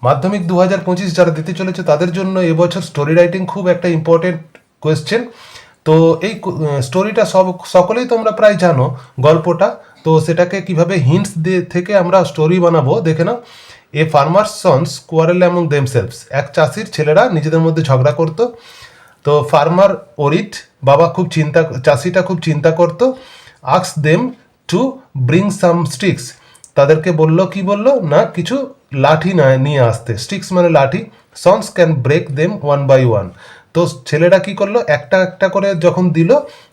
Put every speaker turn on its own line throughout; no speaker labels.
মাধ্যমিক 2025 যারা দিতে চলেছে তাদের জন্য এবছর স্টোরি রাইটিং খুব একটা ইম্পর্টেন্ট কোয়েশ্চেন। তো এই স্টোরিটা সকলেই তোমরা প্রায় জানো গল্পটা, তো সেটাকে কিভাবে হিন্টস দিয়ে থেকে আমরা স্টোরি বানাবো দেখে নাও। A farmer's sons quarrel among themselves, এক চাষির ছেলেরা নিজেদের মধ্যে ঝগড়া করতো। তো ফার্মার ওরিড, বাবা খুব চাষিটা খুব চিন্তা করতো। Asks them to bring some sticks, তাদেরকে কি বললো না কিছু লাঠি নিয়ে আসতে, স্টিক্স মানে লাঠি। Sons can break them one by one, তো ছেলেরা কি করলো একটা একটা করে যখন দিল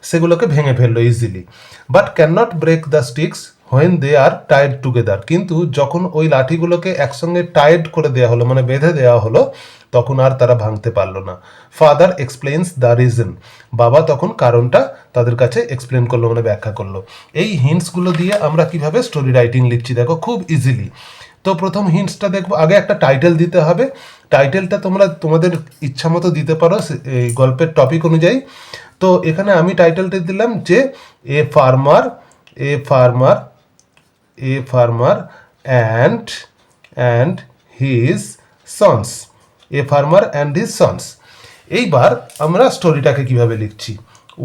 সেগুলোকে ভেঙে ফেললো easily. But can not break the sticks when they are tied together, কিন্তু যখন ওই লাঠিগুলোকে একসঙ্গে টাইড করে দেওয়া হলো মানে বেঁধে দেওয়া হলো তখন আর তারা ভাঙতে পারলো না। ফাদার এক্সপ্লেন্স দ্য রিজন, বাবা তখন কারণটা তাদের কাছে এক্সপ্লেন করলো মানে ব্যাখ্যা করলো। এই হিন্টসগুলো দিয়ে আমরা কিভাবে স্টোরি রাইটিং লিখছি দেখো খুব ইজিলি। তো প্রথম হিন্টসটা দেখবো, আগে একটা টাইটেল দিতে হবে। টাইটেলটা তোমরা তোমাদের ইচ্ছা মতো দিতে পারো এই গল্পের টপিক অনুযায়ী। তো এখানে আমি টাইটেলটা দিলাম যে a farmer a farmer a farmer and his sons, a farmer and his sons. এইবার আমরা স্টোরিটাকে কিভাবে লিখছি,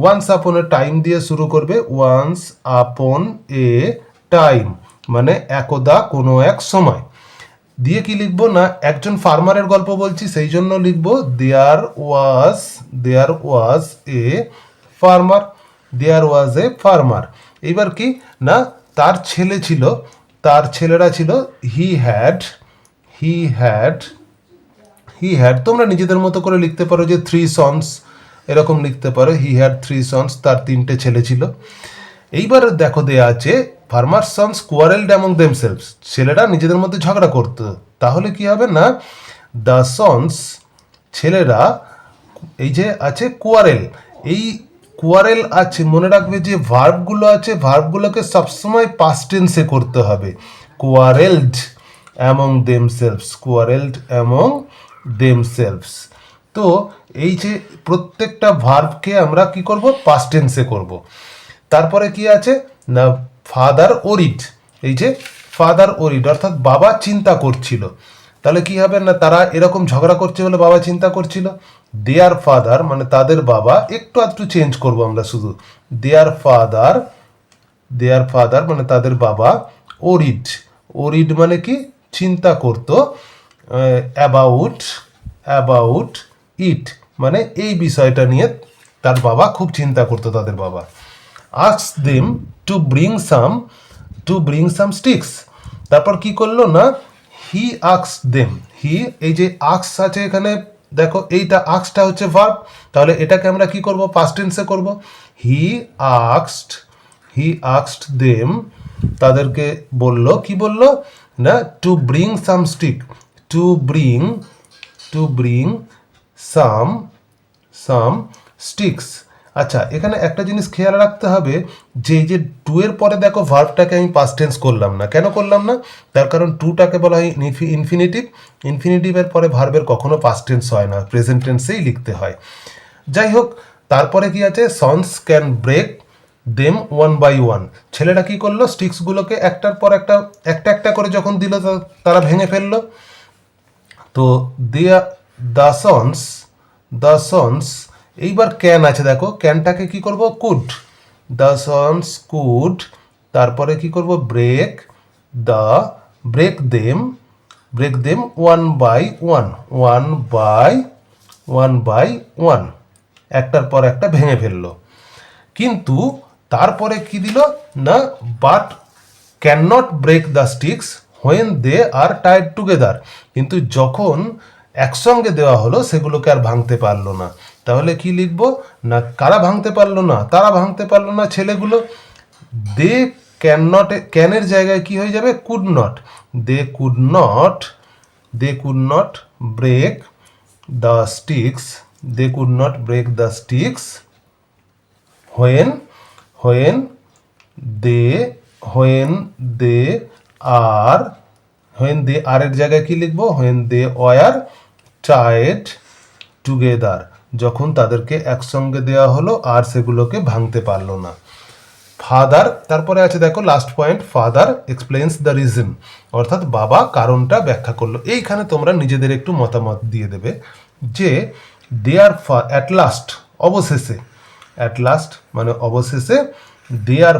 ওয়ান্স আপন এ টাইম দিয়ে শুরু করবে। ওয়ান্স আপন এ টাইম মানে একদা কোনো এক সময় দিয়ে কি লিখবো না একজন ফার্মারের গল্প বলছি সেই জন্য লিখবো দেয়ার ওয়াজ a farmer, there was a farmer. এইবার কি না তার ছেলে ছিল, তার ছেলেরা ছিল হি হ্যাড তোমরা নিজেদের মতো করে লিখতে পারো যে 3 সন্স, এরকম লিখতে পারো হি হ্যাড 3 সন্স, তার 3টে ছেলে ছিল। এইবার দেখো দেয়া আছে ফার্মার সন্স কোয়ারেলড অ্যামং দেমসেলভস, ছেলেরা নিজেদের মধ্যে ঝগড়া করতো। তাহলে কি হবে না দ্য সন্স, ছেলেরা, এই যে আছে কোয়ারেল, এই কোয়ারেল আছে মনে রাখবে যে ভার্বগুলো আছে ভার্বগুলোকে সবসময় পাস্ট টেন্সে করতে হবে। কোয়ারেলড অ্যামং দেমসেলভস, কোয়ারেলড অ্যামং দেমসেলভস। তো এই যে প্রত্যেকটা ভার্বকে আমরা কি করব পাস্ট টেন্সে করব। তারপরে কি আছে না ফাদার ওরিড, এই যে ফাদার ওরিড অর্থাৎ বাবা চিন্তা করছিল। তাহলে কি হবে না তারা এরকম ঝগড়া করছে বলে বাবা চিন্তা করছিল। দেয়ার ফাদার মানে তাদের বাবা, একটু আধটু চেঞ্জ করব আমরা শুধু, দেয়ার ফাদার মানে তাদের বাবা। ওরিড মানে কি চিন্তা করতো। অ্যাবাউট ইট মানে এই বিষয়টা নিয়ে তার বাবা খুব চিন্তা করতো তাদের বাবা। Ask them to bring some sticks, তারপর কি করলো না হি আস্কড দেম, এই যে আক্স আছে এখানে দেখো এইটা আক্সটা হচ্ছে ভার্ব, তাহলে এটাকে আমরা কি করব পাস্ট টেন্সে করব। হি আস্কড দেম, তাদেরকে বলল কি বলল না টু ব্রিং সাম stick, two bring some sticks. আচ্ছা এখানে একটা জিনিস খেয়াল রাখতে হবে যে এই যে টু এর পরে দেখো ভার্বটাকে আমি পাস্ট টেন্স করলাম না, কেন করলাম না তার কারণ টুটাকে বলা হয় ইনফিনিটিভের পরে ভার্বের কখনো পাস্ট টেন্স হয় না, প্রেজেন্ট টেন্সেই লিখতে হয়। যাই হোক তারপরে কি আছে sons can break them one by one, ছেলেরা কি করলো স্টিক্সগুলোকে একটার পর একটা করে যখন দিল তারা ভেঙে ফেললো। তো দ্য সন্স এইবার ক্যান আছে দেখো ক্যানটাকে কি করব কুড, দ্য সন্স কুড, তারপরে কি করব break them one by one, একটার পর একটা ভেঙে ফেললো। কিন্তু তারপরে কি দিল না but can not break the sticks when they are tied together, কিন্তু যখন একসঙ্গে দেওয়া হলো সেগুলোকে আর ভাঙতে পারলো না। তাহলে কি লিখবো না কারা ভাঙতে পারলো না, তারা ভাঙতে পারলো না ছেলেগুলো। দে ক্যান নট, ক্যানের জায়গায় কি হয়ে যাবে could not, they could not break the sticks, when they are এর জায়গায় কি লিখবো when they were tied together, যখন তাদেরকে একসঙ্গে দেওয়া হলো আর সেগুলোকে ভাঙতে পারলো না। ফাদার, তারপরে আছে দেখো last point, father explains the reason, অর্থাৎ বাবা কারণটা ব্যাখ্যা করলো। এইখানে তোমরা নিজেদের একটু মতামত দিয়ে দেবে যে দেয়ার অ্যাট লাস্ট, অবশেষে, অ্যাট লাস্ট মানে অবশেষে, দেয়ার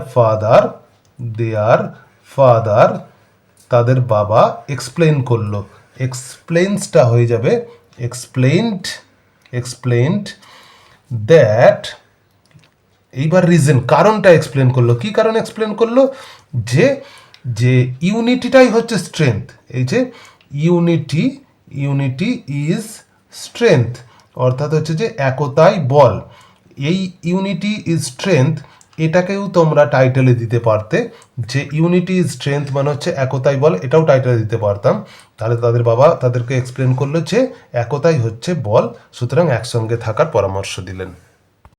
ফাদার তাদের বাবা এক্সপ্লেন করলো, এক্সপ্লেন্সটা হয়ে যাবে এক্সপ্লেন্ড দ্যাট, এইবার রিজন, কারণটা এক্সপ্লেন করলো। কি কারণ এক্সপ্লেন করলো? যে যে ইউনিটিটাই হচ্ছে স্ট্রেংথ, এই যে ইউনিটি ইজ স্ট্রেংথ, অর্থাৎ হচ্ছে যে একতাই বল। এই ইউনিটি ইজ স্ট্রেংথ, এটাকেও তোমরা টাইটেলে দিতে পারতে, যে ইউনিটি ইজ স্ট্রেংথ মানে হচ্ছে একতাই বল, এটাও টাইটেলে দিতে পারতাম। তাহলে তাদের বাবা তাদেরকে এক্সপ্লেন করলো যে একতাই হচ্ছে বল, সুতরাং একসঙ্গে থাকার পরামর্শ দিলেন।